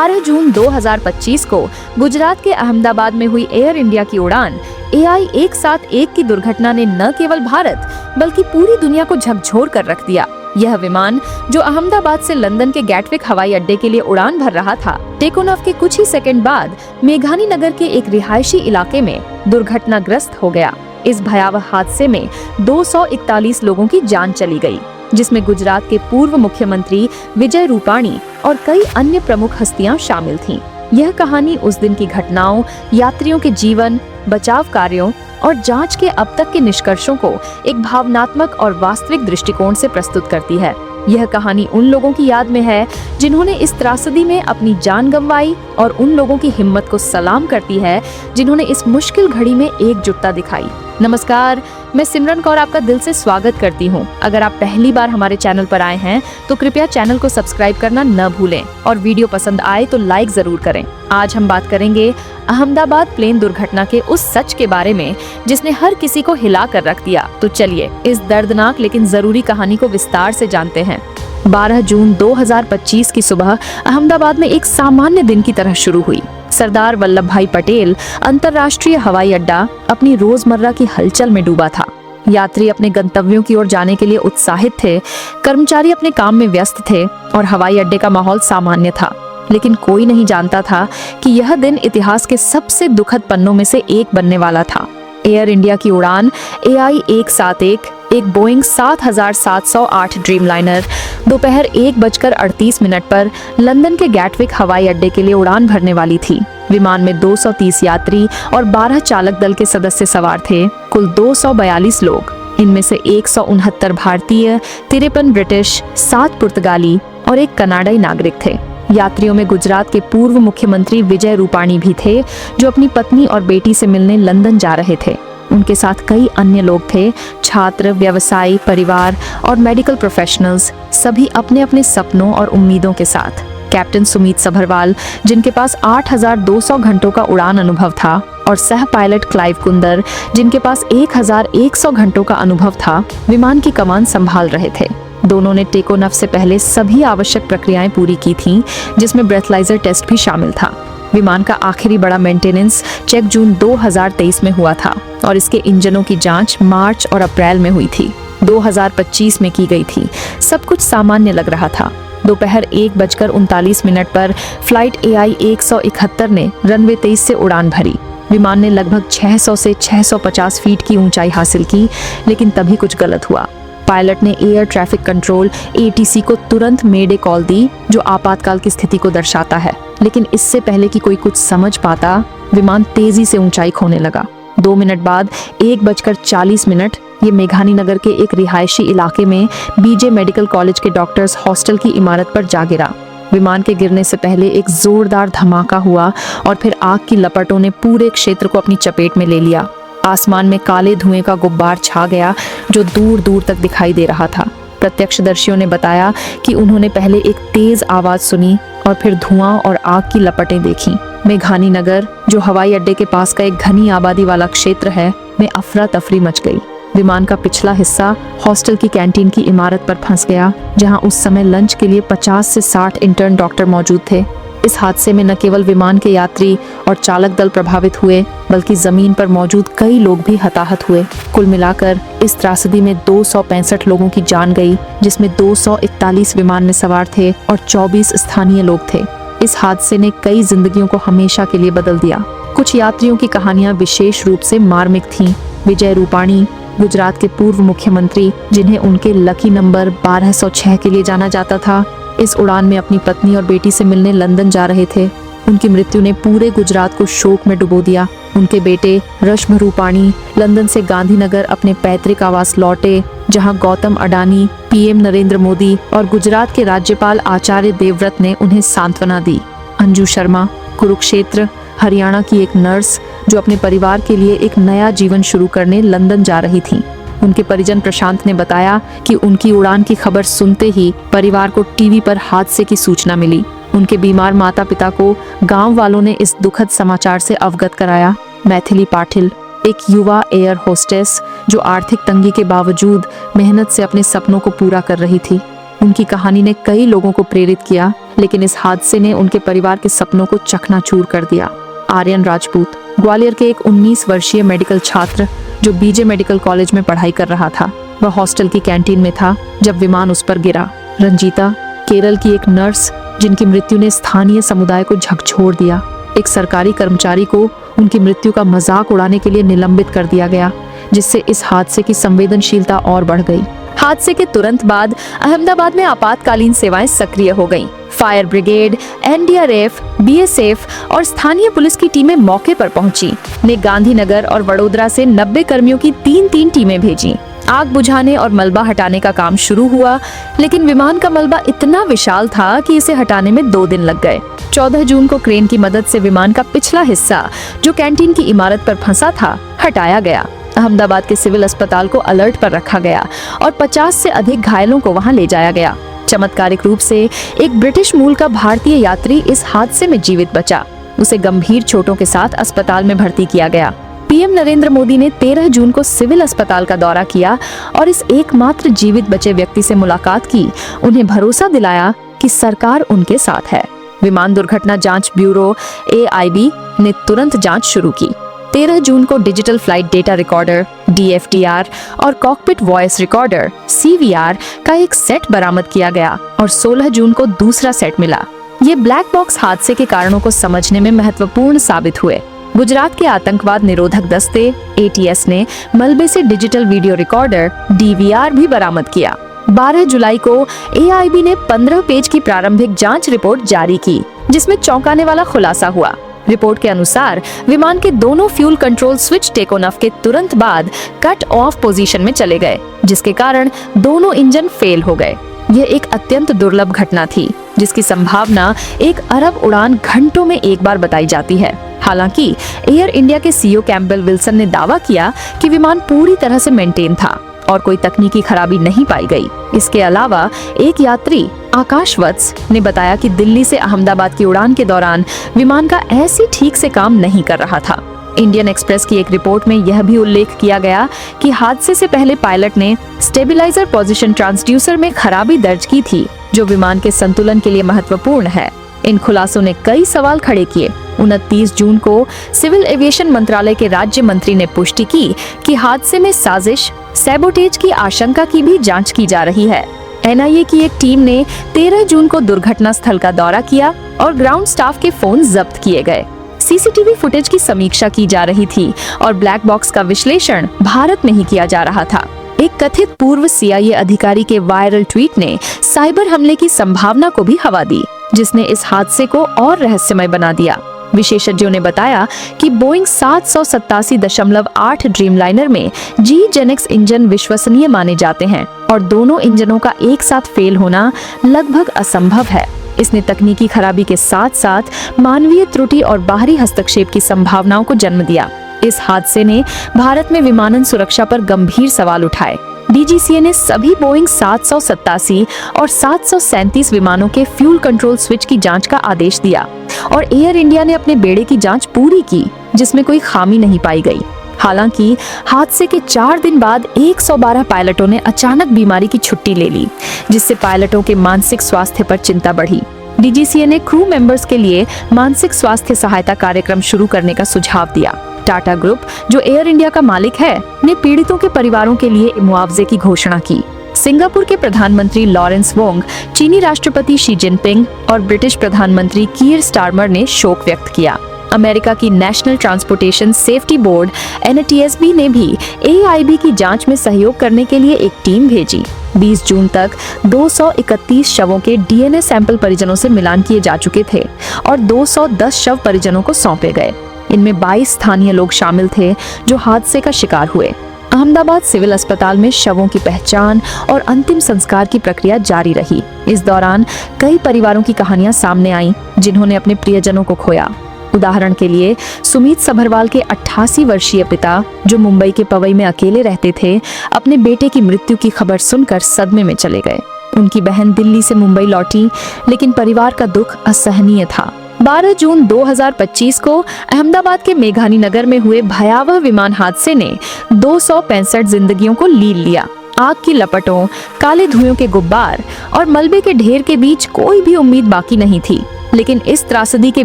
12 जून 2025 को गुजरात के अहमदाबाद में हुई एयर इंडिया की उड़ान AI-171 की दुर्घटना ने न केवल भारत बल्कि पूरी दुनिया को झकझोर कर रख दिया। यह विमान जो अहमदाबाद से लंदन के गैटविक हवाई अड्डे के लिए उड़ान भर रहा था, टेक ऑफ के कुछ ही सेकंड बाद मेघानी नगर के एक रिहायशी इलाके में दुर्घटनाग्रस्त हो गया। इस भयावह हादसे में 241 लोगों की जान चली गई, जिसमें गुजरात के पूर्व मुख्यमंत्री विजय रूपाणी और कई अन्य प्रमुख हस्तियां शामिल थीं। यह कहानी उस दिन की घटनाओं, यात्रियों के जीवन, बचाव कार्यों और जांच के अब तक के निष्कर्षों को एक भावनात्मक और वास्तविक दृष्टिकोण से प्रस्तुत करती है। यह कहानी उन लोगों की याद में है जिन्होंने इस त्रासदी में अपनी जान गंवाई और उन लोगों की हिम्मत को सलाम करती है जिन्होंने इस मुश्किल घड़ी में एकजुटता दिखाई। नमस्कार, मैं सिमरन कौर आपका दिल से स्वागत करती हूं। अगर आप पहली बार हमारे चैनल पर आए हैं तो कृपया चैनल को सब्सक्राइब करना न भूलें और वीडियो पसंद आए तो लाइक जरूर करें। आज हम बात करेंगे अहमदाबाद प्लेन दुर्घटना के उस सच के बारे में जिसने हर किसी को हिला कर रख दिया। तो चलिए इस दर्दनाक लेकिन जरूरी कहानी को विस्तार से जानते हैं। 12 जून 2025 की सुबह अहमदाबाद में एक सामान्य दिन की तरह शुरू हुई। सरदार वल्लभ भाई पटेल अंतर्राष्ट्रीय हवाई अड्डा अपनी रोजमर्रा की हलचल में डूबा था। यात्री अपने गंतव्यों की ओर जाने के लिए उत्साहित थे, कर्मचारी अपने काम में व्यस्त थे और हवाई अड्डे का माहौल सामान्य था। लेकिन कोई नहीं जानता था कि यह दिन इतिहास के सबसे दुखद पन्नों में से एक बनने वाला था। एयर इंडिया की उड़ान AI-171 एक बोइंग 7708 ड्रीमलाइनर दोपहर 1:38 पर लंदन के गैटविक हवाई अड्डे के लिए उड़ान भरने वाली थी। विमान में 230 यात्री और 12 चालक दल के सदस्य सवार थे, कुल 242 लोग। इनमें से 169 भारतीय, 53 ब्रिटिश, 7 पुर्तगाली और 1 कनाडाई नागरिक थे। यात्रियों में गुजरात के पूर्व मुख्यमंत्री विजय रूपाणी भी थे, जो अपनी पत्नी और बेटी से मिलने लंदन जा रहे थे। उनके साथ कई अन्य लोग थे, छात्र, व्यवसायी, परिवार और मेडिकल प्रोफेशनल्स, सभी अपने अपने सपनों और उम्मीदों के साथ। कैप्टन सुमित सभरवाल, जिनके पास 8200 घंटों का उड़ान अनुभव था, और सह पायलट क्लाइव कुंदर, जिनके पास 1100 घंटों का अनुभव था, विमान की कमान संभाल रहे थे। दोनों ने टेक ऑफ से पहले सभी आवश्यक प्रक्रियाएं पूरी की थीं, जिसमें ब्रेथलाइजर टेस्ट भी शामिल था। विमान का आखिरी बड़ा मेंटेनेंस चेक जून 2023 में हुआ था और इसके इंजनों की जांच मार्च और अप्रैल में हुई थी। 2025 में की गई थी। सब कुछ सामान्य लग रहा था। दोपहर 1:39 पर फ्लाइट AI-171 ने रनवे 23 से उड़ान भरी। विमान ने लगभग 600 से 650 फीट की ऊंचाई हासिल की, लेकिन तभी कुछ गलत हुआ। पायलट ने एयर ट्रैफिक कंट्रोल ATC को तुरंत मेडे कॉल दी, जो आपातकाल की स्थिति को दर्शाता है। लेकिन इससे पहले कि कोई कुछ समझ पाता, विमान तेजी से ऊंचाई खोने लगा। 2 मिनट बाद 1:40 ये मेघानी नगर के एक रिहायशी इलाके में BJ मेडिकल कॉलेज के डॉक्टर्स हॉस्टल की इमारत पर जा गिरा। विमान के गिरने से पहले एक जोरदार धमाका हुआ और फिर आग की लपटों ने पूरे क्षेत्र को अपनी चपेट में ले लिया। आसमान में काले धुएं का गुब्बार छा गया, जो दूर दूर तक दिखाई दे रहा था। प्रत्यक्षदर्शियों ने बताया कि उन्होंने पहले एक तेज आवाज सुनी और फिर धुआं और आग की लपटें देखीं। मेघानी नगर, जो हवाई अड्डे के पास का एक घनी आबादी वाला क्षेत्र है, में अफरा तफरी मच गई। विमान का पिछला हिस्सा हॉस्टल की कैंटीन की इमारत पर फंस गया, जहां उस समय लंच के लिए 50 से 60 इंटर्न डॉक्टर मौजूद थे। इस हादसे में न केवल विमान के यात्री और चालक दल प्रभावित हुए, बल्कि जमीन पर मौजूद कई लोग भी हताहत हुए। कुल मिलाकर इस त्रासदी में 265 लोगों की जान गई, जिसमें 241 विमान में सवार थे और 24 स्थानीय लोग थे। इस हादसे ने कई जिंदगियों को हमेशा के लिए बदल दिया। कुछ यात्रियों की कहानियां विशेष रूप से मार्मिक थीं। विजय रूपाणी, गुजरात के पूर्व मुख्यमंत्री, जिन्हें उनके लकी नंबर 1206 के लिए जाना जाता था, इस उड़ान में अपनी पत्नी और बेटी से मिलने लंदन जा रहे थे। उनकी मृत्यु ने पूरे गुजरात को शोक में डुबो दिया। उनके बेटे रश्म रूपाणी लंदन से गांधीनगर अपने पैतृक आवास लौटे, जहां गौतम अडानी, PM नरेंद्र मोदी और गुजरात के राज्यपाल आचार्य देवव्रत ने उन्हें सांत्वना दी। अंजू शर्मा, कुरुक्षेत्र, हरियाणा की एक नर्स, जो अपने परिवार के लिए एक नया जीवन शुरू करने लंदन जा रही थी। उनके परिजन प्रशांत ने बताया कि उनकी उड़ान की खबर सुनते ही परिवार को टीवी पर हादसे की सूचना मिली। उनके बीमार माता पिता को गांव वालों ने इस दुखद समाचार से अवगत कराया। मैथिली पाटिल, एक युवा एयर होस्टेस जो आर्थिक तंगी के बावजूद मेहनत से अपने सपनों को पूरा कर रही थी, उनकी कहानी ने कई लोगों को प्रेरित किया, लेकिन इस हादसे ने उनके परिवार के सपनों को चकनाचूर कर दिया। आर्यन राजपूत ग्वालियर के एक 19 वर्षीय मेडिकल छात्र जो बीजे मेडिकल कॉलेज में पढ़ाई कर रहा था। वह हॉस्टल की कैंटीन में था जब विमान उस पर गिरा। रंजीता केरल की एक नर्स जिनकी मृत्यु ने स्थानीय समुदाय को झकझोर दिया। एक सरकारी कर्मचारी को उनकी मृत्यु का मजाक उड़ाने के लिए निलंबित कर दिया गया, जिससे इस हादसे की संवेदनशीलता और बढ़ गई। हादसे के तुरंत बाद अहमदाबाद में आपातकालीन सेवाएं सक्रिय हो गईं। फायर ब्रिगेड, एनडीआरएफ, बीएसएफ और स्थानीय पुलिस की टीमें मौके पर पहुंची। ने गांधीनगर और वडोदरा से 90 कर्मियों की 3-3 टीमें भेजी। आग बुझाने और मलबा हटाने का काम शुरू हुआ, लेकिन विमान का मलबा इतना विशाल था कि इसे हटाने में 2 दिन लग गए। 14 जून को क्रेन की मदद से विमान का पिछला हिस्सा जो कैंटीन की इमारत पर फंसा था हटाया गया। अहमदाबाद के सिविल अस्पताल को अलर्ट पर रखा गया और 50 से अधिक घायलों को वहां ले जाया गया। चमत्कारिक रूप से एक ब्रिटिश मूल का भारतीय यात्री इस हादसे में जीवित बचा। उसे गंभीर चोटों के साथ अस्पताल में भर्ती किया गया। पीएम नरेंद्र मोदी ने 13 जून को सिविल अस्पताल का दौरा किया और इस एकमात्र जीवित बचे व्यक्ति से मुलाकात की। उन्हें भरोसा दिलाया कि सरकार उनके साथ है। विमान दुर्घटना जांच ब्यूरो AIB ने तुरंत जांच शुरू की। 13 जून को digital flight data recorder DFDR और कॉकपिट वॉइस रिकॉर्डर CVR का एक सेट बरामद किया गया और 16 जून को दूसरा सेट मिला। ये ब्लैक बॉक्स हादसे के कारणों को समझने में महत्वपूर्ण साबित हुए। गुजरात के आतंकवाद निरोधक दस्ते ATS ने मलबे से डिजिटल वीडियो रिकॉर्डर DVR भी बरामद किया। 12 जुलाई को AIB ने 15 पेज की प्रारंभिक जांच रिपोर्ट जारी की, जिसमें चौंकाने वाला खुलासा हुआ। रिपोर्ट के अनुसार विमान के दोनों fuel control switch take off के तुरंत बाद कट ऑफ पोजीशन में चले गए, जिसके कारण दोनों इंजन फेल हो गए। यह एक अत्यंत दुर्लभ घटना थी, जिसकी संभावना 1 अरब उड़ान घंटों में एक बार बताई जाती है। हालांकि एयर इंडिया के CEO कैम्पबेल विल्सन ने दावा किया कि विमान पूरी तरह से मेंटेन था और कोई तकनीकी खराबी नहीं पाई गई। इसके अलावा एक यात्री आकाश वत्स ने बताया कि दिल्ली से अहमदाबाद की उड़ान के दौरान विमान का ऐसी ठीक से काम नहीं कर रहा था। इंडियन एक्सप्रेस की एक रिपोर्ट में यह भी उल्लेख किया गया कि हादसे से पहले पायलट ने स्टेबलाइजर पोजीशन ट्रांसड्यूसर में खराबी दर्ज की थी, जो विमान के संतुलन के लिए महत्वपूर्ण है। इन खुलासों ने कई सवाल खड़े किए। 29 जून को सिविल एविएशन मंत्रालय के राज्य मंत्री ने पुष्टि की कि हादसे में साजिश, सैबोटेज की आशंका की भी जांच की जा रही है। NIA की एक टीम ने 13 जून को दुर्घटना स्थल का दौरा किया और ग्राउंड स्टाफ के फोन जब्त किए गए। CCTV फुटेज की समीक्षा की जा रही थी और ब्लैक बॉक्स का विश्लेषण भारत में ही किया जा रहा था। एक कथित पूर्व CIA अधिकारी के वायरल ट्वीट ने साइबर हमले की संभावना को भी हवा दी, जिसने इस हादसे को और रहस्यमय बना दिया। विशेषज्ञों ने बताया कि बोइंग 787.8 ड्रीमलाइनर में G-GEnX इंजन विश्वसनीय माने जाते हैं और दोनों इंजनों का एक साथ फेल होना लगभग असंभव है। इसने तकनीकी खराबी के साथ साथ मानवीय त्रुटि और बाहरी हस्तक्षेप की संभावनाओं को जन्म दिया। इस हादसे ने भारत में विमानन सुरक्षा पर गंभीर सवाल उठाए। DGCA ने सभी बोइंग 787 और 737 विमानों के फ्यूल कंट्रोल स्विच की जांच का आदेश दिया और एयर इंडिया ने अपने बेड़े की जांच पूरी की, जिसमें कोई खामी नहीं पाई गई। हालांकि हादसे के 4 दिन बाद 112 पायलटों ने अचानक बीमारी की छुट्टी ले ली, जिससे पायलटों के मानसिक स्वास्थ्य पर चिंता बढ़ी। DGCA ने क्रू मेंबर्स के लिए मानसिक स्वास्थ्य सहायता कार्यक्रम शुरू करने का सुझाव दिया। टाटा ग्रुप, जो एयर इंडिया का मालिक है, ने पीड़ितों के परिवारों के लिए मुआवजे की घोषणा की। सिंगापुर के प्रधानमंत्री लॉरेंस वोंग, चीनी राष्ट्रपति शी जिनपिंग और ब्रिटिश प्रधानमंत्री कीर स्टारमर ने शोक व्यक्त किया। अमेरिका की national transportation safety board NTSB ने भी AIB की जांच में सहयोग करने के लिए एक टीम भेजी। 20 जून तक 231 शवों के DNA सैंपल परिजनों से मिलान किए जा चुके थे और 210 शव परिजनों को सौंपे गए। इनमें 22 स्थानीय लोग शामिल थे जो हादसे का शिकार हुए। अहमदाबाद सिविल अस्पताल में शवों की पहचान और अंतिम संस्कार की प्रक्रिया जारी रही। इस दौरान कई परिवारों की कहानियां सामने आईं, जिन्होंने अपने प्रियजनों को खोया। उदाहरण के लिए सुमित सभरवाल के 88 वर्षीय पिता, जो मुंबई के पवई में अकेले रहते थे, अपने बेटे की मृत्यु की खबर सुनकर सदमे में चले गए। उनकी बहन दिल्ली से मुंबई लौटी, लेकिन परिवार का दुख असहनीय था। 12 जून 2025 को अहमदाबाद के मेघानी नगर में हुए भयावह विमान हादसे ने 265 जिंदगियों को लील लिया। आग की लपटों, काले धुएं के गुब्बार और मलबे के ढेर के बीच कोई भी उम्मीद बाकी नहीं थी। लेकिन इस त्रासदी के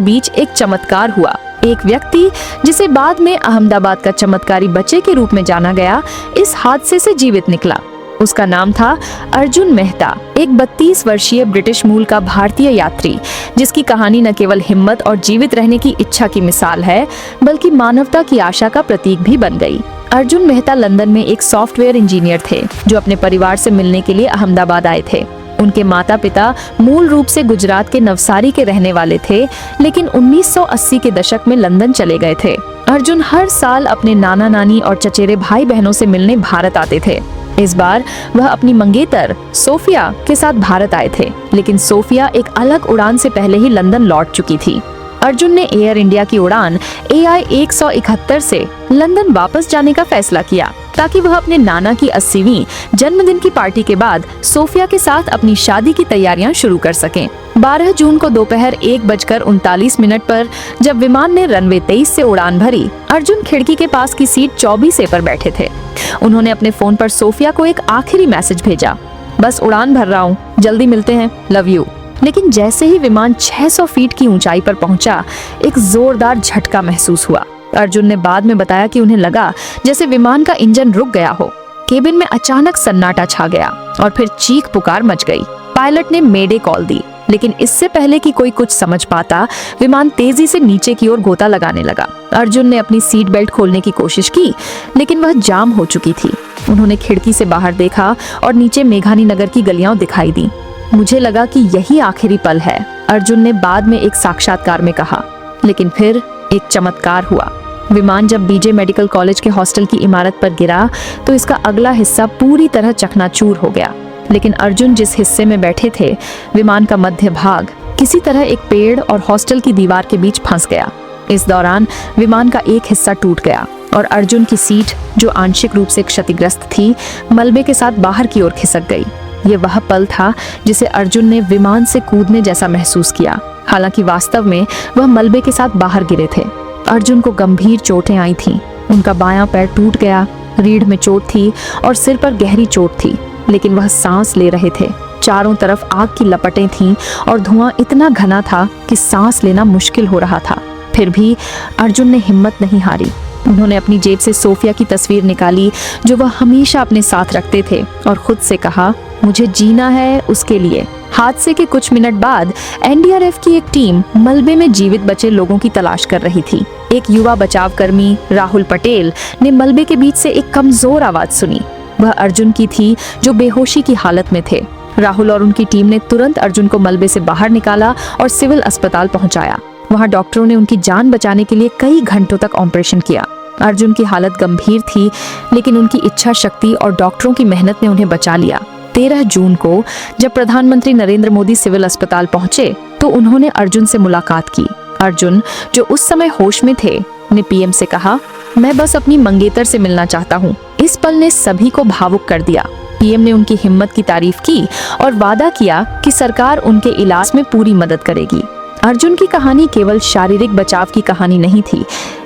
बीच एक चमत्कार हुआ। एक व्यक्ति, जिसे बाद में अहमदाबाद का चमत्कारी बच्चे के रूप में जाना गया, इस हादसे से जीवित निकला। उसका नाम था अर्जुन मेहता, एक 32 वर्षीय ब्रिटिश मूल का भारतीय यात्री, जिसकी कहानी न केवल हिम्मत और जीवित रहने की इच्छा की मिसाल है, बल्कि मानवता की आशा का प्रतीक भी बन गई। अर्जुन मेहता लंदन में एक सॉफ्टवेयर इंजीनियर थे, जो अपने परिवार से मिलने के लिए अहमदाबाद आए थे। उनके माता पिता मूल रूप से गुजरात के नवसारी के रहने वाले थे, लेकिन 1980 के दशक में लंदन चले गए थे। अर्जुन हर साल अपने नाना नानी और चचेरे भाई बहनों से मिलने भारत आते थे। इस बार वह अपनी मंगेतर सोफिया के साथ भारत आए थे, लेकिन सोफिया एक अलग उड़ान से पहले ही लंदन लौट चुकी थी। अर्जुन ने एयर इंडिया की उड़ान AI 171 से लंदन वापस जाने का फैसला किया, ताकि वह अपने नाना की 80वीं जन्मदिन की पार्टी के बाद सोफिया के साथ अपनी शादी की तैयारियां शुरू कर सकें। 12 जून को दोपहर 1:39 पर जब विमान ने रनवे 23 से उड़ान भरी, अर्जुन खिड़की के पास की सीट 24A पर बैठे थे। उन्होंने अपने फोन पर सोफिया को एक आखिरी मैसेज भेजा, बस उड़ान भर रहा हूँ, जल्दी मिलते हैं, लव यू। लेकिन जैसे ही विमान 600 फीट की ऊंचाई पर पहुंचा, एक जोरदार झटका महसूस हुआ। अर्जुन ने बाद में बताया कि उन्हें लगा जैसे विमान का इंजन रुक गया हो। केबिन में अचानक सन्नाटा छा गया और फिर चीख पुकार मच गई। पायलट ने मेडे कॉल दी, लेकिन इससे पहले कि कोई कुछ समझ पाता, विमान तेजी से नीचे की ओर गोता लगाने लगा। अर्जुन ने अपनी सीट बेल्ट खोलने की कोशिश की, लेकिन वह जाम हो चुकी थी। उन्होंने खिड़की से बाहर देखा और नीचे मेघानी नगर की गलियां दिखाई दी। मुझे लगा कि यही आखिरी पल है, अर्जुन ने बाद में एक साक्षात्कार में कहा। लेकिन फिर एक चमत्कार हुआ। विमान जब बीजे मेडिकल कॉलेज के हॉस्टल की इमारत पर गिरा, तो इसका अगला हिस्सा पूरी तरह चकनाचूर हो गया। लेकिन अर्जुन जिस हिस्से में बैठे थे, विमान का मध्य भाग किसी तरह एक पेड़ और हॉस्टल की दीवार के बीच फंस गया। इस दौरान विमान का एक हिस्सा टूट गया और अर्जुन की सीट, जो आंशिक रूप से क्षतिग्रस्त थी, मलबे के साथ बाहर की ओर खिसक गई। ये वह पल था जिसे अर्जुन ने विमान से कूदने जैसा महसूस किया। हालांकि वास्तव में वह मलबे के साथ बाहर गिरे थे। अर्जुन को गंभीर चोटें आई थीं। उनका बायां पैर टूट गया, रीढ़ में चोट थी और सिर पर गहरी चोट थी, लेकिन वह सांस ले रहे थे। चारों तरफ आग की लपटें थीं और धुआं इतना घना था कि सांस लेना मुश्किल हो रहा था। फिर भी अर्जुन ने हिम्मत नहीं हारी। उन्होंने अपनी जेब से सोफिया की तस्वीर निकाली, जो वह हमेशा अपने साथ रखते थे, और खुद से कहा, मुझे जीना है उसके लिए। हादसे के कुछ मिनट बाद NDRF की एक टीम मलबे में जीवित बचे लोगों की तलाश कर रही थी। एक युवा बचाव कर्मी राहुल पटेल ने मलबे के बीच से एक कमजोर आवाज सुनी। वह अर्जुन की थी, जो बेहोशी की हालत में थे। राहुल और उनकी टीम ने तुरंत अर्जुन को मलबे से बाहर निकाला और सिविल अस्पताल पहुंचाया। वहां डॉक्टरों ने उनकी जान बचाने के लिए कई घंटों तक ऑपरेशन किया। अर्जुन की हालत गंभीर थी, लेकिन उनकी इच्छा शक्ति और डॉक्टरों की मेहनत ने उन्हें बचा लिया। 13 जून को जब प्रधानमंत्री नरेंद्र मोदी सिविल अस्पताल पहुंचे, तो उन्होंने अर्जुन से मुलाकात की। अर्जुन, जो उस समय होश में थे, ने PM से कहा, मैं बस अपनी मंगेतर से मिलना चाहता हूँ। इस पल ने सभी को भावुक कर दिया। PM ने उनकी हिम्मत की तारीफ की और वादा किया कि सरकार उनके इलाज में पूरी मदद करेगी। अर्जुन की कहानी केवल शारीरिक बचाव की कहानी नहीं थी,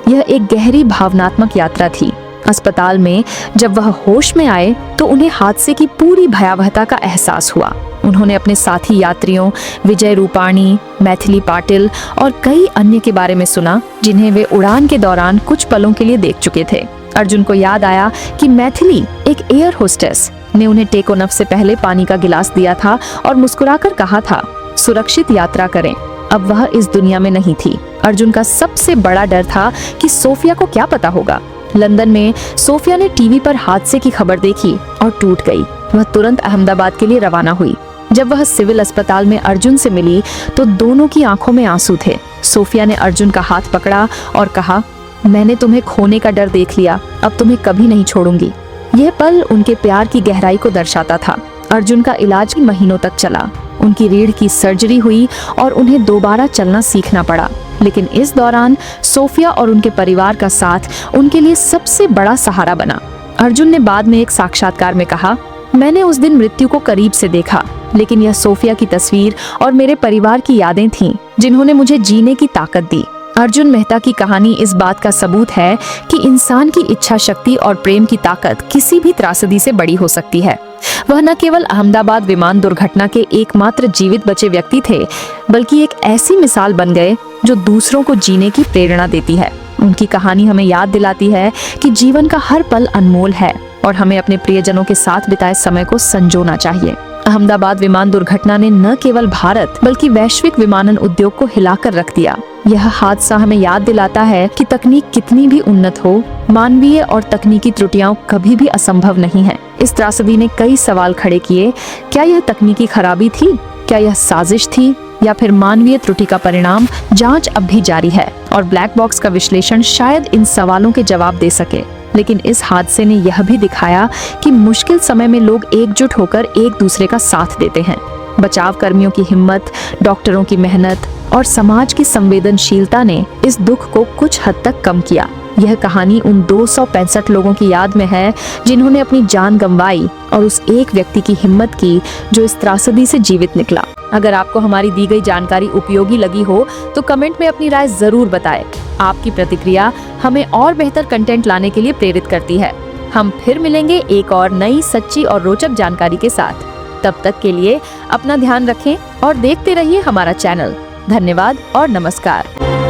यह एक गहरी भावनात्मक यात्रा थी। अस्पताल में जब वह होश में आए, तो उन्हें हादसे की पूरी भयावहता का एहसास हुआ। उन्होंने अपने साथी यात्रियों विजय रूपाणी, मैथिली पाटिल और कई अन्य के बारे में सुना, जिन्हें वे उड़ान के दौरान कुछ पलों के लिए देख चुके थे। अर्जुन को याद आया कि मैथिली, एक एयर होस्टेस, ने उन्हें टेक ऑफ से पहले पानी का गिलास दिया था और मुस्कुराकर कहा था, सुरक्षित यात्रा करें। अब वह इस दुनिया में नहीं थी। अर्जुन का सबसे बड़ा डर था कि सोफिया को क्या पता होगा। लंदन में सोफिया ने टीवी पर हादसे की खबर देखी और टूट गई। वह तुरंत अहमदाबाद के लिए रवाना हुई। जब वह सिविल अस्पताल में अर्जुन से मिली, तो दोनों की आंखों में आंसू थे। सोफिया ने अर्जुन का हाथ पकड़ा और कहा, मैंने तुम्हें खोने का डर देख लिया, अब तुम्हें कभी नहीं छोड़ूंगी। यह पल उनके प्यार की गहराई को दर्शाता था। अर्जुन का इलाज महीनों तक चला। उनकी रीढ़ की सर्जरी हुई और उन्हें दोबारा चलना सीखना पड़ा। लेकिन इस दौरान सोफिया और उनके परिवार का साथ उनके लिए सबसे बड़ा सहारा बना। अर्जुन ने बाद में एक साक्षात्कार में कहा, मैंने उस दिन मृत्यु को करीब से देखा, लेकिन यह सोफिया की तस्वीर और मेरे परिवार की यादें थीं, जिन्होंने मुझे जीने की ताकत दी। अर्जुन मेहता की कहानी इस बात का सबूत है कि इंसान की इच्छा शक्ति और प्रेम की ताकत किसी भी त्रासदी से बड़ी हो सकती है। वह न केवल अहमदाबाद विमान दुर्घटना के एकमात्र जीवित बचे व्यक्ति थे, बल्कि एक ऐसी मिसाल बन गए जो दूसरों को जीने की प्रेरणा देती है। उनकी कहानी हमें याद दिलाती है कि जीवन का हर पल अनमोल है और हमें अपने प्रियजनों के साथ बिताए समय को संजोना चाहिए। अहमदाबाद विमान दुर्घटना ने न केवल भारत बल्कि वैश्विक विमानन उद्योग को हिलाकर रख दिया। यह हादसा हमें याद दिलाता है कि तकनीक कितनी भी उन्नत हो, मानवीय और तकनीकी त्रुटियां कभी भी असंभव नहीं है। इस त्रासदी ने कई सवाल खड़े किए। क्या यह तकनीकी खराबी थी? क्या यह साजिश थी या फिर मानवीय त्रुटि का परिणाम? जांच अब भी जारी है और ब्लैक बॉक्स का विश्लेषण शायद इन सवालों के जवाब दे सके। लेकिन इस हादसे ने यह भी दिखाया कि मुश्किल समय में लोग एकजुट होकर एक दूसरे का साथ देते हैं। बचाव कर्मियों की हिम्मत, डॉक्टरों की मेहनत और समाज की संवेदनशीलता ने इस दुख को कुछ हद तक कम किया। यह कहानी उन 265 लोगों की याद में है जिन्होंने अपनी जान गंवाई और उस एक व्यक्ति की हिम्मत की जो इस त्रासदी से जीवित निकला। अगर आपको हमारी दी गई जानकारी उपयोगी लगी हो तो कमेंट में अपनी राय जरूर बताएं। आपकी प्रतिक्रिया हमें और बेहतर कंटेंट लाने के लिए प्रेरित करती है। हम फिर मिलेंगे एक और नई, सच्ची और रोचक जानकारी के साथ। तब तक के लिए अपना ध्यान रखें और देखते रहिए हमारा चैनल। धन्यवाद और नमस्कार।